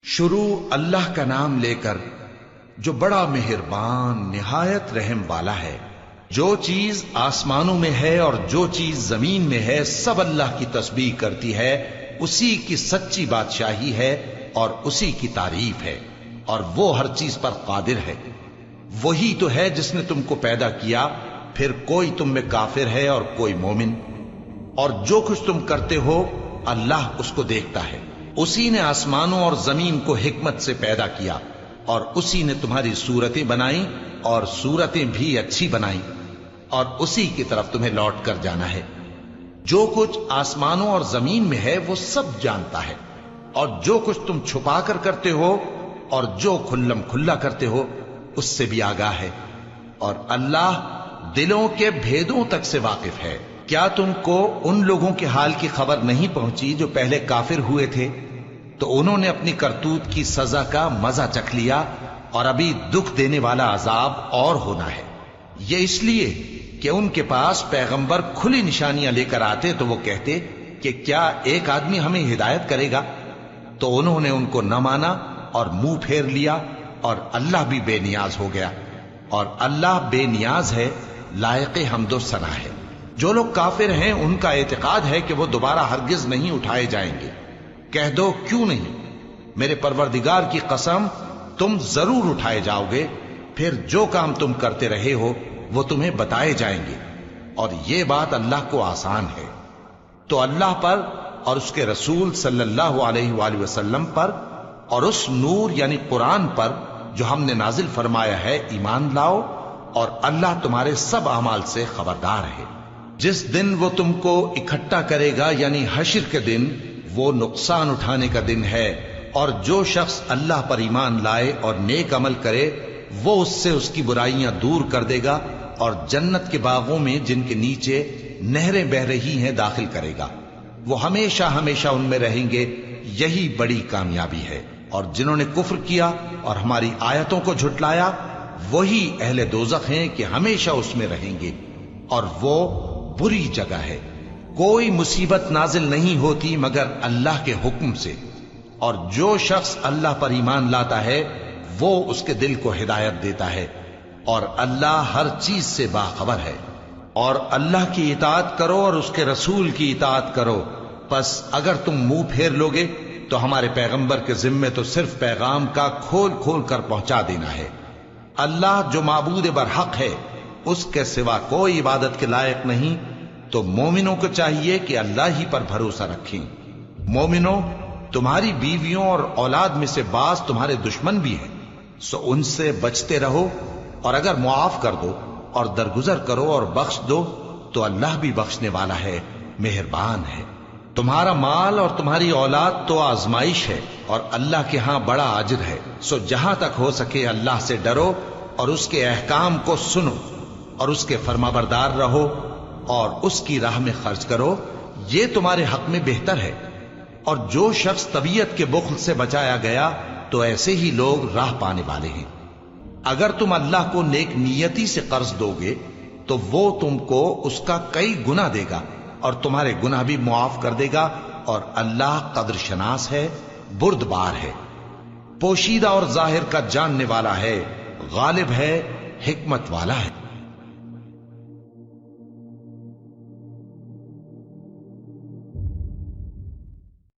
شروع اللہ کا نام لے کر جو بڑا مہربان نہایت رحم والا ہے۔ جو چیز آسمانوں میں ہے اور جو چیز زمین میں ہے سب اللہ کی تسبیح کرتی ہے، اسی کی سچی بادشاہی ہے اور اسی کی تعریف ہے، اور وہ ہر چیز پر قادر ہے۔ وہی تو ہے جس نے تم کو پیدا کیا، پھر کوئی تم میں کافر ہے اور کوئی مومن، اور جو کچھ تم کرتے ہو اللہ اس کو دیکھتا ہے۔ اسی نے آسمانوں اور زمین کو حکمت سے پیدا کیا، اور اسی نے تمہاری صورتیں بنائیں اور صورتیں بھی اچھی بنائیں، اور اسی کی طرف تمہیں لوٹ کر جانا ہے۔ جو کچھ آسمانوں اور زمین میں ہے وہ سب جانتا ہے، اور جو کچھ تم چھپا کر کرتے ہو اور جو کھلم کھلا کرتے ہو اس سے بھی آگاہ ہے، اور اللہ دلوں کے بھیدوں تک سے واقف ہے۔ کیا تم کو ان لوگوں کے حال کی خبر نہیں پہنچی جو پہلے کافر ہوئے تھے؟ تو انہوں نے اپنی کرتوت کی سزا کا مزہ چکھ لیا، اور ابھی دکھ دینے والا عذاب اور ہونا ہے۔ یہ اس لیے کہ ان کے پاس پیغمبر کھلی نشانیاں لے کر آتے تو وہ کہتے کہ کیا ایک آدمی ہمیں ہدایت کرے گا؟ تو انہوں نے ان کو نہ مانا اور منہ پھیر لیا، اور اللہ بھی بے نیاز ہو گیا، اور اللہ بے نیاز ہے، لائق حمد و ثنا ہے۔ جو لوگ کافر ہیں ان کا اعتقاد ہے کہ وہ دوبارہ ہرگز نہیں اٹھائے جائیں گے۔ کہہ دو کیوں نہیں؟ میرے پروردگار کی قسم تم ضرور اٹھائے جاؤ گے، پھر جو کام تم کرتے رہے ہو وہ تمہیں بتائے جائیں گے، اور یہ بات اللہ کو آسان ہے۔ تو اللہ پر اور اس کے رسول صلی اللہ علیہ وآلہ وسلم پر اور اس نور یعنی قرآن پر جو ہم نے نازل فرمایا ہے ایمان لاؤ، اور اللہ تمہارے سب اعمال سے خبردار ہے۔ جس دن وہ تم کو اکٹھا کرے گا یعنی حشر کے دن، وہ نقصان اٹھانے کا دن ہے، اور جو شخص اللہ پر ایمان لائے اور نیک عمل کرے وہ اس سے اس کی برائیاں دور کر دے گا، اور جنت کے باغوں میں جن کے نیچے نہریں بہ رہی ہیں داخل کرے گا۔ وہ ہمیشہ ہمیشہ ان میں رہیں گے، یہی بڑی کامیابی ہے۔ اور جنہوں نے کفر کیا اور ہماری آیتوں کو جھٹلایا وہی اہل دوزخ ہیں کہ ہمیشہ اس میں رہیں گے، اور وہ بری جگہ ہے۔ کوئی مصیبت نازل نہیں ہوتی مگر اللہ کے حکم سے، اور جو شخص اللہ پر ایمان لاتا ہے وہ اس کے دل کو ہدایت دیتا ہے، اور اللہ ہر چیز سے باخبر ہے۔ اور اللہ کی اطاعت کرو اور اس کے رسول کی اطاعت کرو، پس اگر تم منہ پھیر لوگے تو ہمارے پیغمبر کے ذمے تو صرف پیغام کا کھول کھول کر پہنچا دینا ہے۔ اللہ جو معبود برحق ہے اس کے سوا کوئی عبادت کے لائق نہیں، تو مومنوں کو چاہیے کہ اللہ ہی پر بھروسہ رکھیں۔ مومنوں، تمہاری بیویوں اور اولاد میں سے بعض تمہارے دشمن بھی ہیں، سو ان سے بچتے رہو، اور اگر معاف کر دو اور درگزر کرو اور بخش دو تو اللہ بھی بخشنے والا ہے، مہربان ہے۔ تمہارا مال اور تمہاری اولاد تو آزمائش ہے، اور اللہ کے ہاں بڑا اجر ہے، سو جہاں تک ہو سکے اللہ سے ڈرو اور اس کے احکام کو سنو، اور اس کے فرمانبردار رہو، اور اس کی راہ میں خرچ کرو، یہ تمہارے حق میں بہتر ہے۔ اور جو شخص طبیعت کے بخل سے بچایا گیا تو ایسے ہی لوگ راہ پانے والے ہیں۔ اگر تم اللہ کو نیک نیتی سے قرض دو گے تو وہ تم کو اس کا کئی گنا دے گا، اور تمہارے گناہ بھی معاف کر دے گا، اور اللہ قدر شناس ہے، بردبار ہے، پوشیدہ اور ظاہر کا جاننے والا ہے، غالب ہے، حکمت والا ہے۔